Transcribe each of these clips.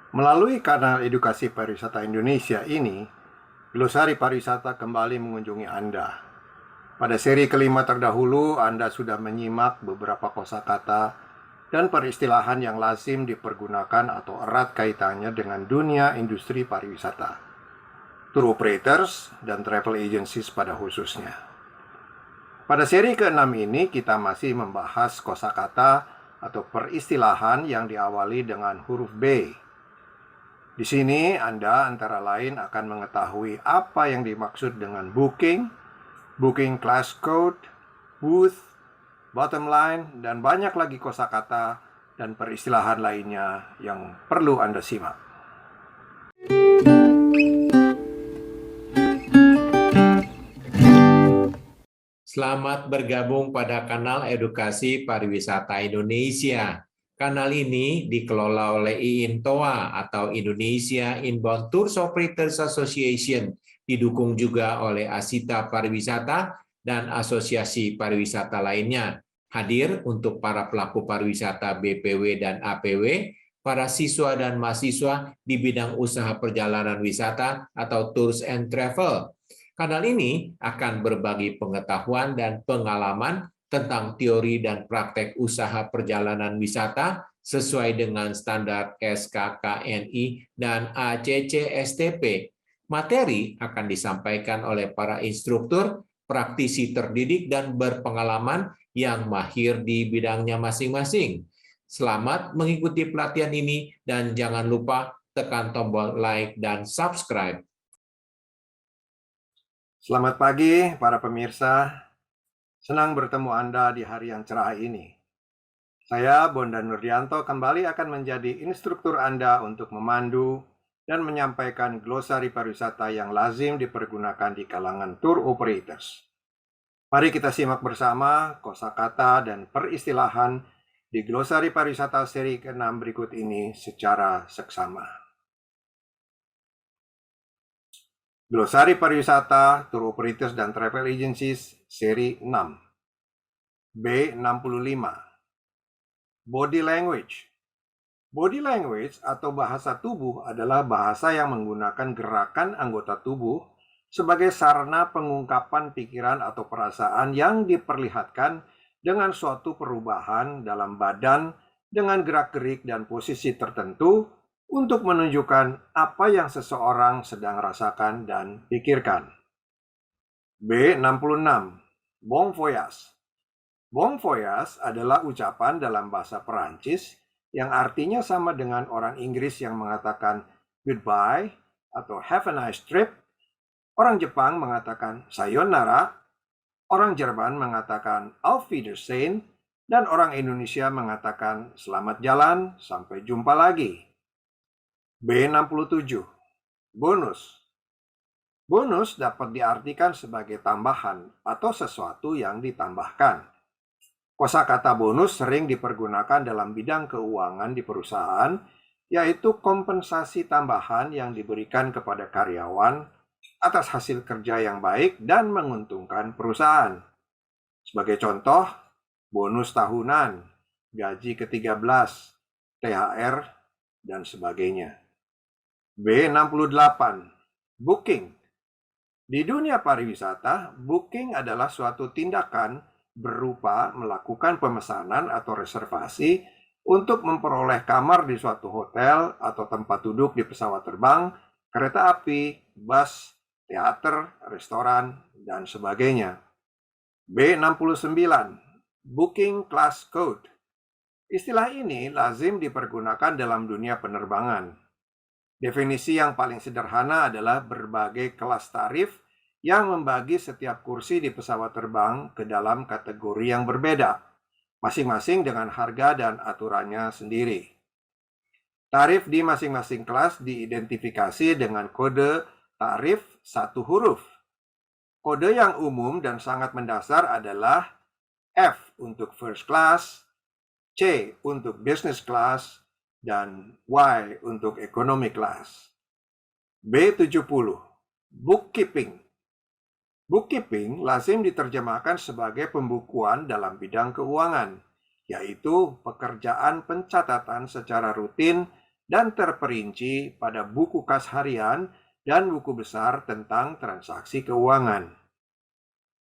Melalui kanal edukasi pariwisata Indonesia ini, Glosari Pariwisata kembali mengunjungi Anda. Pada seri kelima terdahulu, Anda sudah menyimak beberapa kosakata dan peristilahan yang lazim dipergunakan atau erat kaitannya dengan dunia industri pariwisata, tour operators, dan travel agencies pada khususnya. Pada seri ke-6 ini, kita masih membahas kosakata atau peristilahan yang diawali dengan huruf B. Di sini Anda antara lain akan mengetahui apa yang dimaksud dengan booking, booking class code, booth, bottom line, dan banyak lagi kosakata dan peristilahan lainnya yang perlu Anda simak. Selamat bergabung pada kanal Edukasi Pariwisata Indonesia. Kanal ini dikelola oleh IINTOA atau Indonesia Inbound Tours Operators Association, didukung juga oleh Asita Pariwisata dan asosiasi pariwisata lainnya. Hadir untuk para pelaku pariwisata BPW dan APW, para siswa dan mahasiswa di bidang usaha perjalanan wisata atau tours and travel. Kanal ini akan berbagi pengetahuan dan pengalaman tentang teori dan praktek usaha perjalanan wisata sesuai dengan standar SKKNI dan ACC/STP. Materi akan disampaikan oleh para instruktur, praktisi terdidik, dan berpengalaman yang mahir di bidangnya masing-masing. Selamat mengikuti pelatihan ini dan jangan lupa tekan tombol like dan subscribe. Selamat pagi para pemirsa. Senang bertemu Anda di hari yang cerah ini. Saya, Bondan Nurdianto, kembali akan menjadi instruktur Anda untuk memandu dan menyampaikan glosari pariwisata yang lazim dipergunakan di kalangan tour operators. Mari kita simak bersama kosakata dan peristilahan di glosari pariwisata seri ke-6 berikut ini secara seksama. Glosari pariwisata, tour operators, dan travel agencies seri 6. B65. Body language. Body language atau bahasa tubuh adalah bahasa yang menggunakan gerakan anggota tubuh sebagai sarana pengungkapan pikiran atau perasaan yang diperlihatkan dengan suatu perubahan dalam badan dengan gerak-gerik dan posisi tertentu untuk menunjukkan apa yang seseorang sedang rasakan dan pikirkan. B66. Bon voyage. Bon voyage adalah ucapan dalam bahasa Perancis yang artinya sama dengan orang Inggris yang mengatakan goodbye atau have a nice trip. Orang Jepang mengatakan sayonara, orang Jerman mengatakan auf Wiedersehen, dan orang Indonesia mengatakan selamat jalan, sampai jumpa lagi. B67. Bonus. Bonus dapat diartikan sebagai tambahan atau sesuatu yang ditambahkan. Kosakata bonus sering dipergunakan dalam bidang keuangan di perusahaan, yaitu kompensasi tambahan yang diberikan kepada karyawan atas hasil kerja yang baik dan menguntungkan perusahaan. Sebagai contoh, bonus tahunan, gaji ke-13, THR, dan sebagainya. B68. Booking. Di dunia pariwisata, booking adalah suatu tindakan berupa melakukan pemesanan atau reservasi untuk memperoleh kamar di suatu hotel atau tempat duduk di pesawat terbang, kereta api, bus, teater, restoran, dan sebagainya. B69. Booking class code. Istilah ini lazim dipergunakan dalam dunia penerbangan. Definisi yang paling sederhana adalah berbagai kelas tarif yang membagi setiap kursi di pesawat terbang ke dalam kategori yang berbeda, masing-masing dengan harga dan aturannya sendiri. Tarif di masing-masing kelas diidentifikasi dengan kode tarif satu huruf. Kode yang umum dan sangat mendasar adalah F untuk first class, C untuk business class, dan Y untuk economy class. B70. Bookkeeping. Bookkeeping lazim diterjemahkan sebagai pembukuan dalam bidang keuangan, yaitu pekerjaan pencatatan secara rutin dan terperinci pada buku kas harian dan buku besar tentang transaksi keuangan.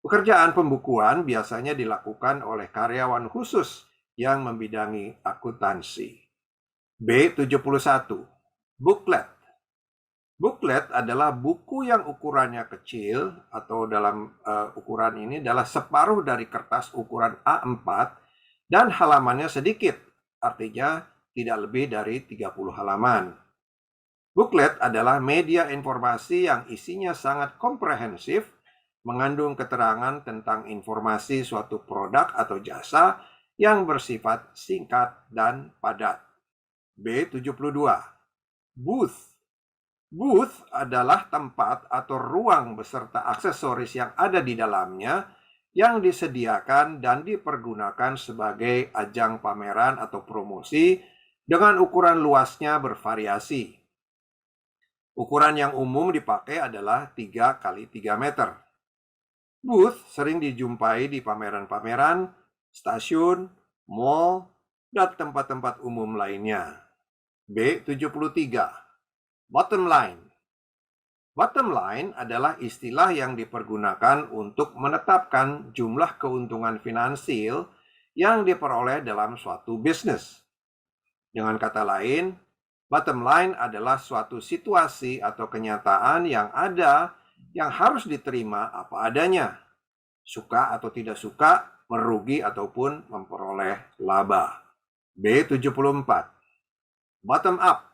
Pekerjaan pembukuan biasanya dilakukan oleh karyawan khusus yang membidangi akuntansi. B71. Booklet. Booklet adalah buku yang ukurannya kecil atau dalam ukuran ini adalah separuh dari kertas ukuran A4 dan halamannya sedikit, artinya tidak lebih dari 30 halaman. Booklet adalah media informasi yang isinya sangat komprehensif, mengandung keterangan tentang informasi suatu produk atau jasa yang bersifat singkat dan padat. B72. Booth. Booth adalah tempat atau ruang beserta aksesoris yang ada di dalamnya yang disediakan dan dipergunakan sebagai ajang pameran atau promosi dengan ukuran luasnya bervariasi. Ukuran yang umum dipakai adalah 3 x 3 meter. Booth sering dijumpai di pameran-pameran, stasiun, mall, dan tempat-tempat umum lainnya. B73. Bottom line. Bottom line adalah istilah yang dipergunakan untuk menetapkan jumlah keuntungan finansial yang diperoleh dalam suatu bisnis. Dengan kata lain, bottom line adalah suatu situasi atau kenyataan yang ada yang harus diterima apa adanya, suka atau tidak suka, merugi ataupun memperoleh laba. B74. Bottom up.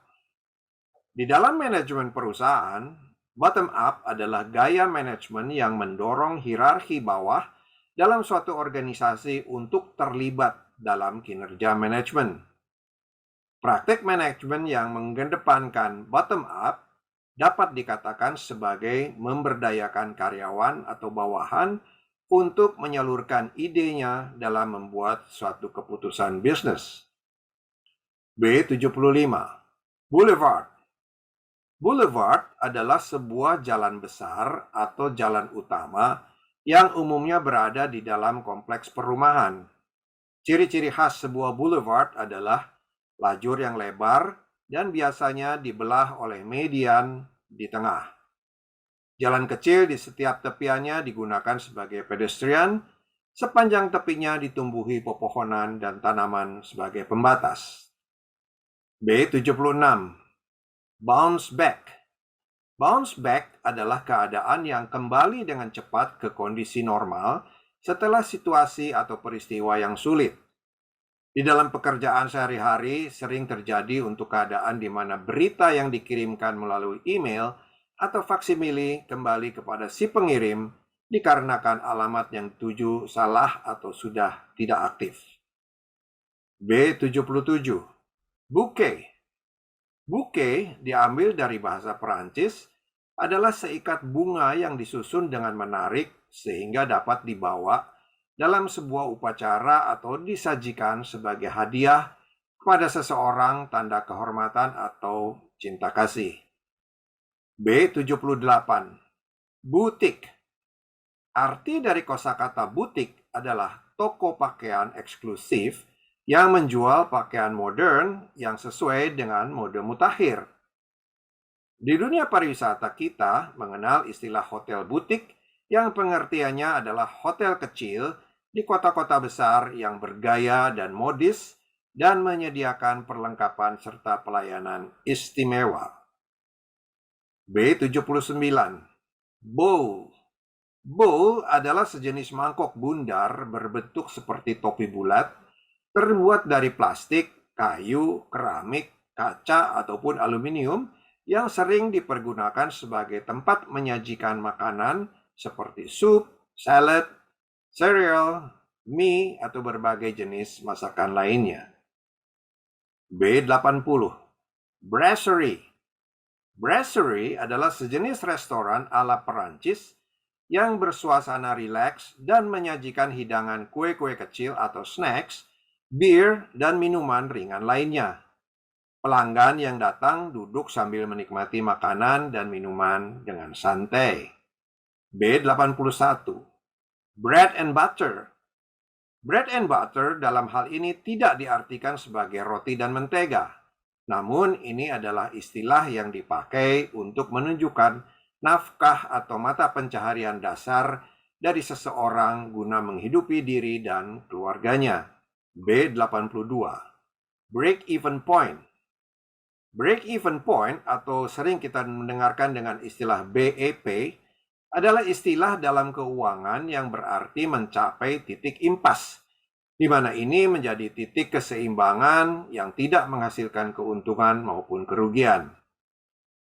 Di dalam manajemen perusahaan, bottom up adalah gaya manajemen yang mendorong hierarki bawah dalam suatu organisasi untuk terlibat dalam kinerja manajemen. Praktek manajemen yang mengedepankan bottom up dapat dikatakan sebagai memberdayakan karyawan atau bawahan untuk menyalurkan idenya dalam membuat suatu keputusan bisnis. B75. Boulevard. Boulevard adalah sebuah jalan besar atau jalan utama yang umumnya berada di dalam kompleks perumahan. Ciri-ciri khas sebuah boulevard adalah lajur yang lebar dan biasanya dibelah oleh median di tengah. Jalan kecil di setiap tepiannya digunakan sebagai pedestrian, sepanjang tepinya ditumbuhi pepohonan dan tanaman sebagai pembatas. B76. Bounce back. Bounce back adalah keadaan yang kembali dengan cepat ke kondisi normal setelah situasi atau peristiwa yang sulit. Di dalam pekerjaan sehari-hari sering terjadi untuk keadaan di mana berita yang dikirimkan melalui email atau faksimile kembali kepada si pengirim dikarenakan alamat yang dituju salah atau sudah tidak aktif. B77. Bouquet. Bouquet diambil dari bahasa Perancis adalah seikat bunga yang disusun dengan menarik sehingga dapat dibawa dalam sebuah upacara atau disajikan sebagai hadiah kepada seseorang tanda kehormatan atau cinta kasih. B78. Butik. Arti dari kosakata butik adalah toko pakaian eksklusif yang menjual pakaian modern yang sesuai dengan mode mutakhir. Di dunia pariwisata kita mengenal istilah hotel butik yang pengertiannya adalah hotel kecil di kota-kota besar yang bergaya dan modis dan menyediakan perlengkapan serta pelayanan istimewa. B79. Bowl. Bowl adalah sejenis mangkok bundar berbentuk seperti topi bulat, terbuat dari plastik, kayu, keramik, kaca, ataupun aluminium yang sering dipergunakan sebagai tempat menyajikan makanan seperti sup, salad, cereal, mie, atau berbagai jenis masakan lainnya. B80. Brasserie. Brasserie adalah sejenis restoran ala Perancis yang bersuasana rileks dan menyajikan hidangan kue-kue kecil atau snacks, bir, dan minuman ringan lainnya. Pelanggan yang datang duduk sambil menikmati makanan dan minuman dengan santai. B81. Bread and butter. Bread and butter dalam hal ini tidak diartikan sebagai roti dan mentega, Namun ini adalah istilah yang dipakai untuk menunjukkan nafkah atau mata pencaharian dasar dari seseorang guna menghidupi diri dan keluarganya. B82. Break-even point. Break-even point atau sering kita mendengarkan dengan istilah BEP adalah istilah dalam keuangan yang berarti mencapai titik impas, di mana ini menjadi titik keseimbangan yang tidak menghasilkan keuntungan maupun kerugian.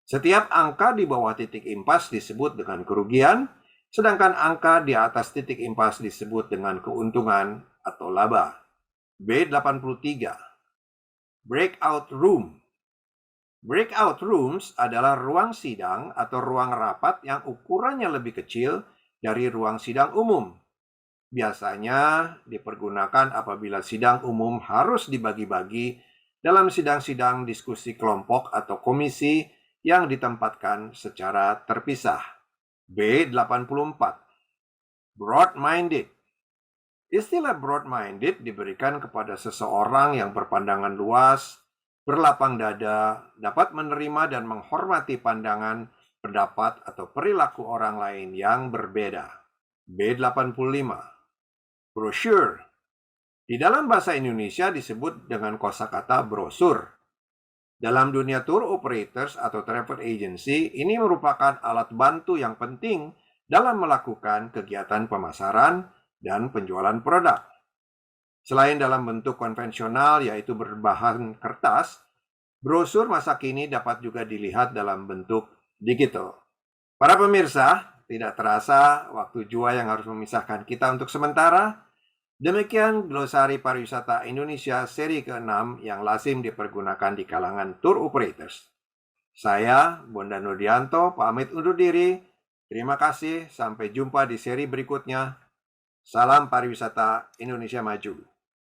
Setiap angka di bawah titik impas disebut dengan kerugian, sedangkan angka di atas titik impas disebut dengan keuntungan atau laba. B83. Breakout room. Breakout rooms adalah ruang sidang atau ruang rapat yang ukurannya lebih kecil dari ruang sidang umum. Biasanya dipergunakan apabila sidang umum harus dibagi-bagi dalam sidang-sidang diskusi kelompok atau komisi yang ditempatkan secara terpisah. B84. Broad-minded. Istilah broad-minded diberikan kepada seseorang yang berpandangan luas, berlapang dada, dapat menerima dan menghormati pandangan, pendapat, atau perilaku orang lain yang berbeda. B85. Brochure. Di dalam bahasa Indonesia disebut dengan kosakata brosur. Dalam dunia tour operators atau travel agency, ini merupakan alat bantu yang penting dalam melakukan kegiatan pemasaran dan penjualan produk. Selain dalam bentuk konvensional yaitu berbahan kertas, brosur masa kini dapat juga dilihat dalam bentuk digital. Para pemirsa, tidak terasa waktu jua yang harus memisahkan kita untuk sementara. Demikian glosari pariwisata Indonesia seri ke-6 yang lazim dipergunakan di kalangan tour operators. Saya, Bondan Nurdianto, pamit undur diri. Terima kasih, sampai jumpa di seri berikutnya. Salam pariwisata Indonesia maju.